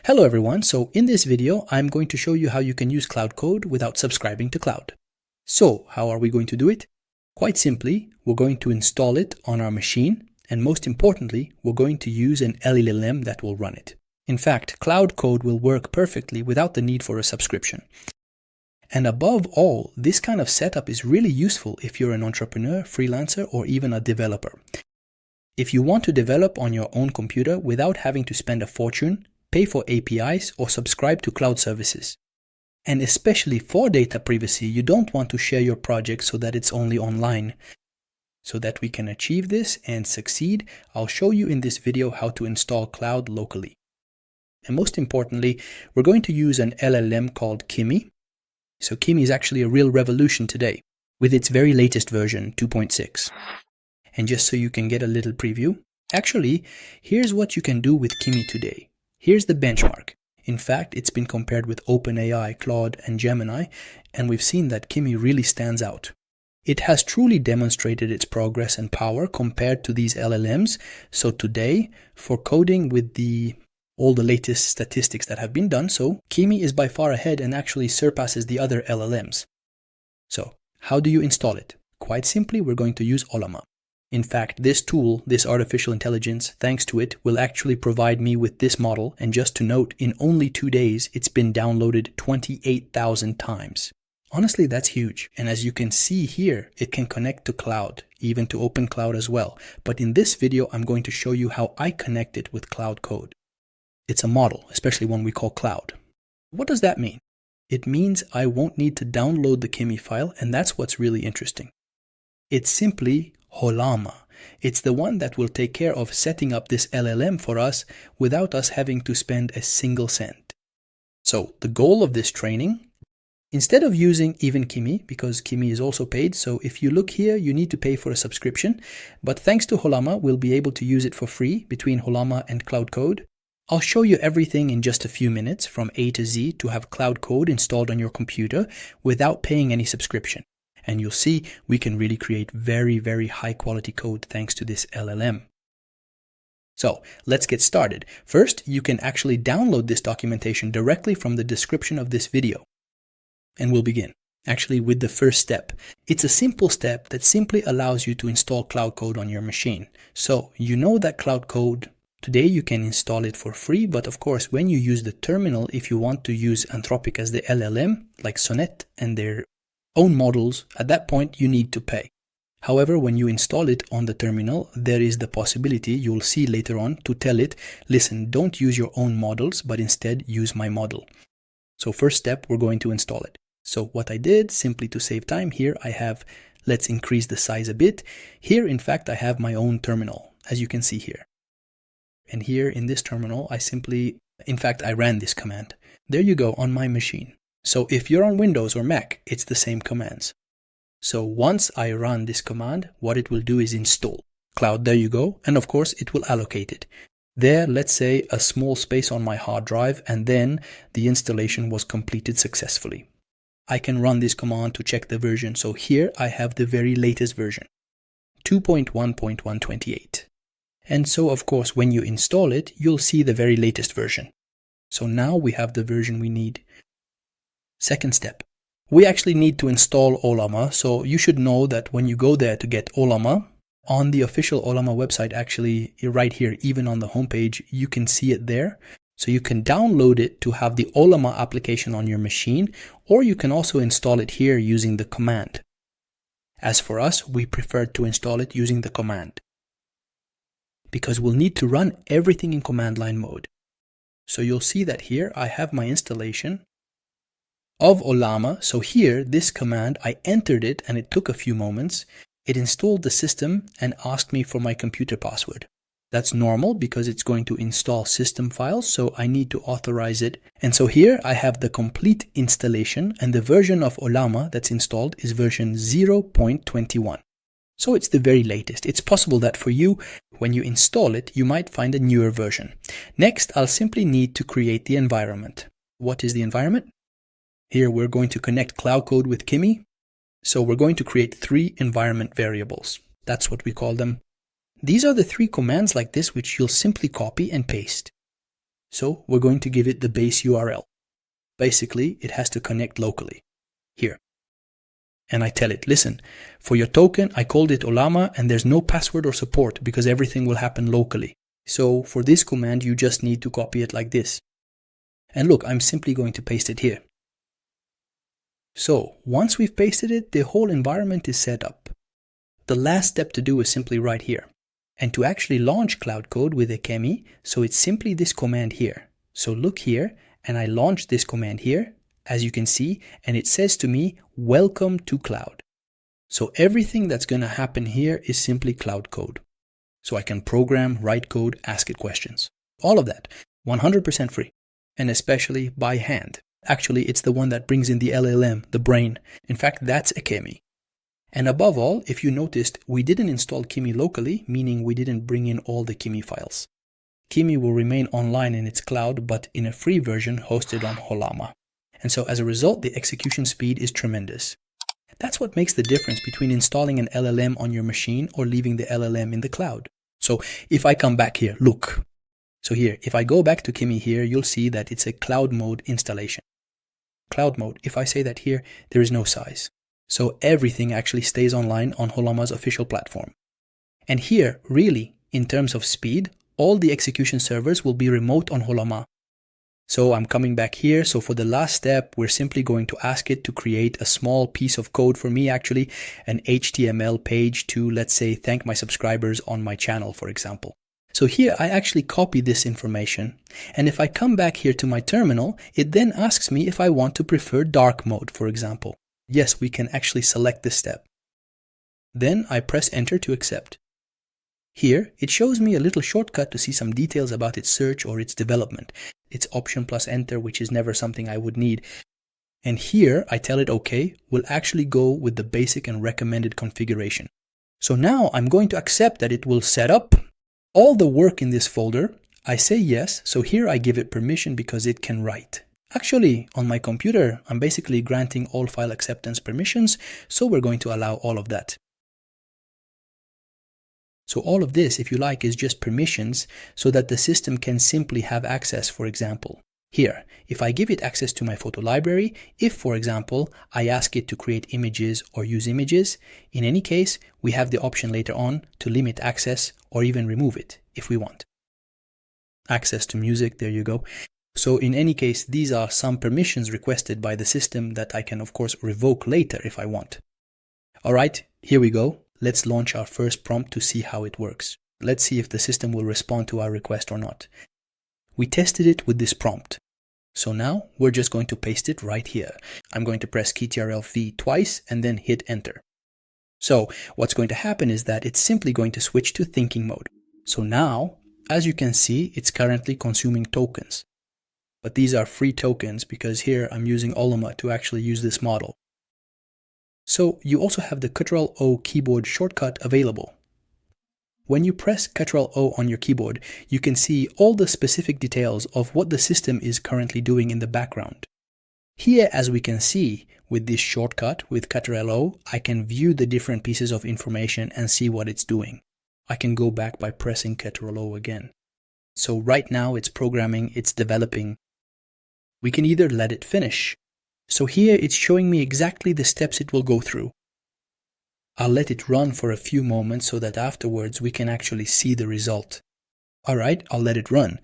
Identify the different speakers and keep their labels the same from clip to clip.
Speaker 1: Hello everyone, so in this video I'm going to show you how you can use Claude Code without subscribing to Claude. So how are we going to do it? Quite simply, we're going to install it on our machine, and most importantly, we're going to use an LLM that will run it. In fact, Claude Code will work perfectly without the need for a subscription. And above all, this kind of setup is really useful if you're an entrepreneur, freelancer, or even a developer. If you want to develop on your own computer without having to spend a fortune, pay for APIs, or subscribe to cloud services. And especially for data privacy, you don't want to share your project so that it's only online. So that we can achieve this and succeed, I'll show you in this video how to install Claude locally. And most importantly, we're going to use an LLM called Kimi. So Kimi is actually a real revolution today, with its very latest version, 2.6. And just so you can get a little preview, actually, here's what you can do with Kimi today. Here's the benchmark. In fact, it's been compared with OpenAI, Claude, and Gemini, and we've seen that Kimi really stands out. It has truly demonstrated its progress and power compared to these LLMs. So today, for coding with all the latest statistics that have been done, so Kimi is by far ahead and actually surpasses the other LLMs. So, how do you install it? Quite simply, we're going to use Ollama. In fact, this tool, this artificial intelligence, thanks to it, will actually provide me with this model, and just to note, in only 2 days, it's been downloaded 28,000 times. Honestly, that's huge, and as you can see here, it can connect to Cloud, even to OpenCloud as well. But in this video, I'm going to show you how I connect it with Claude Code. It's a model, especially one we call Cloud. What does that mean? It means I won't need to download the Kimi file, and that's what's really interesting. It's simply Ollama. It's the one that will take care of setting up this LLM for us without us having to spend a single cent. So the goal of this training, instead of using even Kimi, because Kimi is also paid, so if you look here, you need to pay for a subscription, but thanks to Ollama, we'll be able to use it for free between Ollama and Claude Code. I'll show you everything in just a few minutes from A to Z to have Claude Code installed on your computer without paying any subscription. And you'll see we can really create very, very high quality code thanks to this LLM. So let's get started. First, you can actually download this documentation directly from the description of this video. And we'll begin, actually, with the first step. It's a simple step that simply allows you to install Claude Code on your machine. So you know that Claude Code, today you can install it for free, but of course when you use the terminal, if you want to use Anthropic as the LLM, like Sonnet and their own models, at that point you need to pay. However, when you install it on the terminal, there is the possibility, you'll see later on, to tell it, listen, don't use your own models, but instead use my model. So first step, we're going to install it. So what I did, simply to save time, here I have, let's increase the size a bit. Here, in fact, I have my own terminal, as you can see here. And here in this terminal, I ran this command. There you go, on my machine. So if you're on Windows or Mac, it's the same commands. So once I run this command, what it will do is install Cloud. There you go. And of course, it will allocate it. There, let's say a small space on my hard drive, and then the installation was completed successfully. I can run this command to check the version. So here I have the very latest version, 2.1.128. And so, of course, when you install it, you'll see the very latest version. So now we have the version we need. Second step, we actually need to install Ollama. So you should know that when you go there to get Ollama, on the official Ollama website, actually right here, even on the homepage, you can see it there. So you can download it to have the Ollama application on your machine, or you can also install it here using the command. As for us, we prefer to install it using the command, because we'll need to run everything in command line mode. So you'll see that here I have my installation of Ollama. So here, this command, I entered it and it took a few moments. It installed the system and asked me for my computer password. That's normal because it's going to install system files, so I need to authorize it. And so here I have the complete installation, and the version of Ollama that's installed is version 0.21. So it's the very latest. It's possible that for you, when you install it, you might find a newer version. Next, I'll simply need to create the environment. What is the environment? Here we're going to connect Claude Code with Kimi. So we're going to create 3 environment variables. That's what we call them. These are the 3 commands like this which you'll simply copy and paste. So we're going to give it the base URL. Basically, it has to connect locally. Here. And I tell it, listen, for your token, I called it Ollama and there's no password or support because everything will happen locally. So for this command, you just need to copy it like this. And look, I'm simply going to paste it here. So once we've pasted it, the whole environment is set up. The last step to do is simply right here. And to actually launch Claude Code with a Kimi, so it's simply this command here. So look here, and I launch this command here, as you can see, and it says to me, welcome to Cloud. So everything that's going to happen here is simply Claude Code. So I can program, write code, ask it questions. All of that, 100% free, and especially by hand. Actually, it's the one that brings in the LLM, the brain. In fact, that's a Kimi. And above all, if you noticed, we didn't install Kimi locally, meaning we didn't bring in all the Kimi files. Kimi will remain online in its cloud, but in a free version hosted on Ollama. And so as a result, the execution speed is tremendous. That's what makes the difference between installing an LLM on your machine or leaving the LLM in the cloud. So if I come back here, look. So here, if I go back to Kimi here, you'll see that it's a cloud mode installation. Cloud mode, if I say that here, there is no size. So everything actually stays online on Ollama's official platform. And here, really, in terms of speed, all the execution servers will be remote on Ollama. So I'm coming back here. So for the last step, we're simply going to ask it to create a small piece of code for me, actually, an HTML page to, let's say, thank my subscribers on my channel, for example. So here I actually copy this information. And if I come back here to my terminal, it then asks me if I want to prefer dark mode, for example. Yes, we can actually select this step. Then I press enter to accept. Here, it shows me a little shortcut to see some details about its search or its development. It's option plus enter, which is never something I would need. And here, I tell it OK, we'll actually go with the basic and recommended configuration. So now I'm going to accept that it will set up all the work in this folder. I say yes, so here I give it permission because it can write. Actually, on my computer, I'm basically granting all file acceptance permissions, so we're going to allow all of that. So all of this, if you like, is just permissions so that the system can simply have access, for example. Here, if I give it access to my photo library, if, for example, I ask it to create images or use images, in any case, we have the option later on to limit access or even remove it if we want. Access to music, there you go. So in any case, these are some permissions requested by the system that I can, of course, revoke later if I want. All right, here we go. Let's launch our first prompt to see how it works. Let's see if the system will respond to our request or not. We tested it with this prompt. So now we're just going to paste it right here. I'm going to press Ctrl+V twice and then hit enter. So what's going to happen is that it's simply going to switch to thinking mode. So now, as you can see, it's currently consuming tokens. But these are free tokens because here I'm using Ollama to actually use this model. So you also have the Ctrl+O keyboard shortcut available. When you press Ctrl+O on your keyboard, you can see all the specific details of what the system is currently doing in the background. Here, as we can see, with this shortcut, with Ctrl+O, I can view the different pieces of information and see what it's doing. I can go back by pressing Ctrl+O again. So right now it's programming, it's developing. We can either let it finish. So here it's showing me exactly the steps it will go through. I'll let it run for a few moments so that afterwards we can actually see the result. Alright, I'll let it run.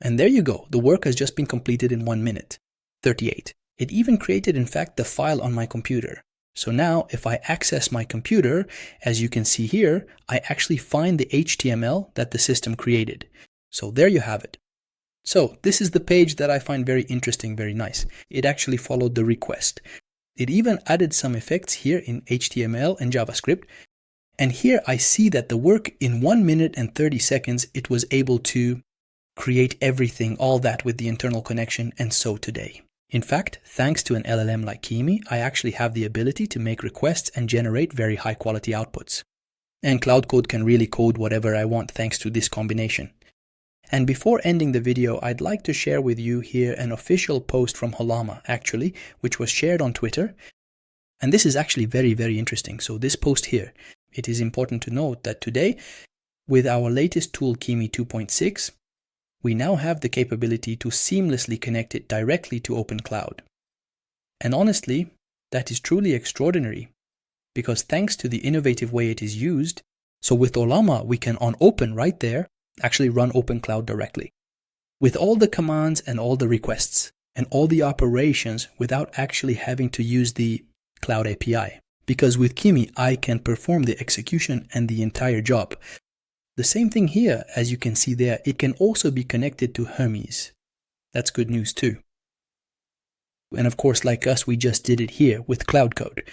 Speaker 1: And there you go, the work has just been completed in 1 minute, 38. It even created, in fact, the file on my computer. So now if I access my computer, as you can see here, I actually find the HTML that the system created. So there you have it. So this is the page that I find very interesting, very nice. It actually followed the request. It even added some effects here in HTML and JavaScript. And here I see that the work in 1 minute and 30 seconds, it was able to create everything, all that with the internal connection, and so today. In fact, thanks to an LLM like Kimi, I actually have the ability to make requests and generate very high quality outputs. And Claude Code can really code whatever I want thanks to this combination. And before ending the video, I'd like to share with you here an official post from Ollama, actually, which was shared on Twitter. And this is actually very, very interesting. So this post here, it is important to note that today, with our latest tool Kimi 2.6, we now have the capability to seamlessly connect it directly to OpenCloud. And honestly, that is truly extraordinary, because thanks to the innovative way it is used, so with Ollama, we can on Open right there, actually run OpenCloud directly, with all the commands and all the requests, and all the operations without actually having to use the Cloud API. Because with Kimi, I can perform the execution and the entire job. The same thing here, as you can see there, it can also be connected to Hermes. That's good news too. And of course, like us, we just did it here with Claude Code.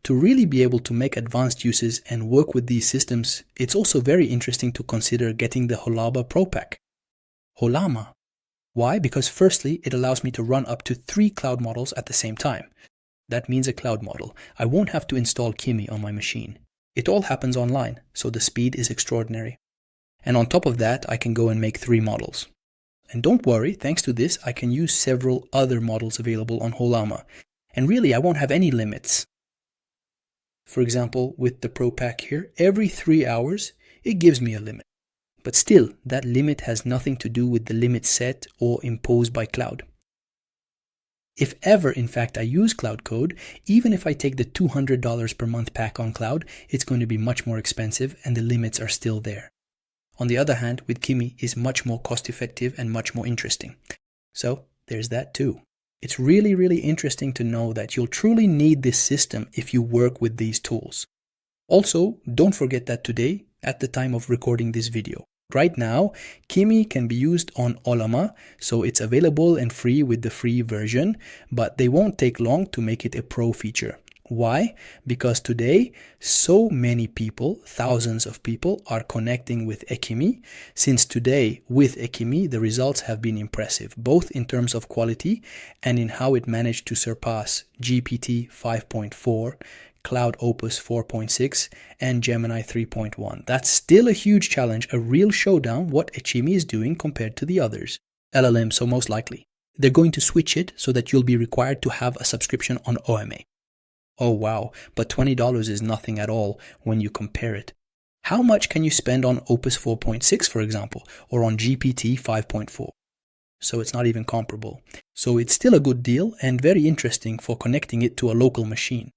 Speaker 1: To really be able to make advanced uses and work with these systems, it's also very interesting to consider getting the Ollama Pro pack. Ollama. Why? Because firstly, it allows me to run up to 3 cloud models at the same time. That means a cloud model. I won't have to install Kimi on my machine. It all happens online, so the speed is extraordinary. And on top of that, I can go and make 3 models. And don't worry, thanks to this, I can use several other models available on Ollama. And really, I won't have any limits. For example, with the Pro Pack here, every 3 hours, it gives me a limit. But still, that limit has nothing to do with the limit set or imposed by Cloud. If ever, in fact, I use Claude Code, even if I take the $200 per month pack on Cloud, it's going to be much more expensive and the limits are still there. On the other hand, with Kimi is much more cost effective and much more interesting. So there's that too. It's really, really interesting to know that you'll truly need this system if you work with these tools. Also, don't forget that today, at the time of recording this video, right now, Kimi can be used on Ollama, so it's available and free with the free version, but they won't take long to make it a pro feature. Why? Because today, so many people, thousands of people, are connecting with Kimi. Since today, with Kimi, the results have been impressive, both in terms of quality and in how it managed to surpass GPT 5.4, Cloud Opus 4.6, and Gemini 3.1. That's still a huge challenge, a real showdown what Kimi is doing compared to the others. LLM, so most likely. They're going to switch it so that you'll be required to have a subscription on OMA. Oh wow, but $20 is nothing at all when you compare it. How much can you spend on Opus 4.6, for example, or on GPT 5.4? So it's not even comparable. So it's still a good deal and very interesting for connecting it to a local machine.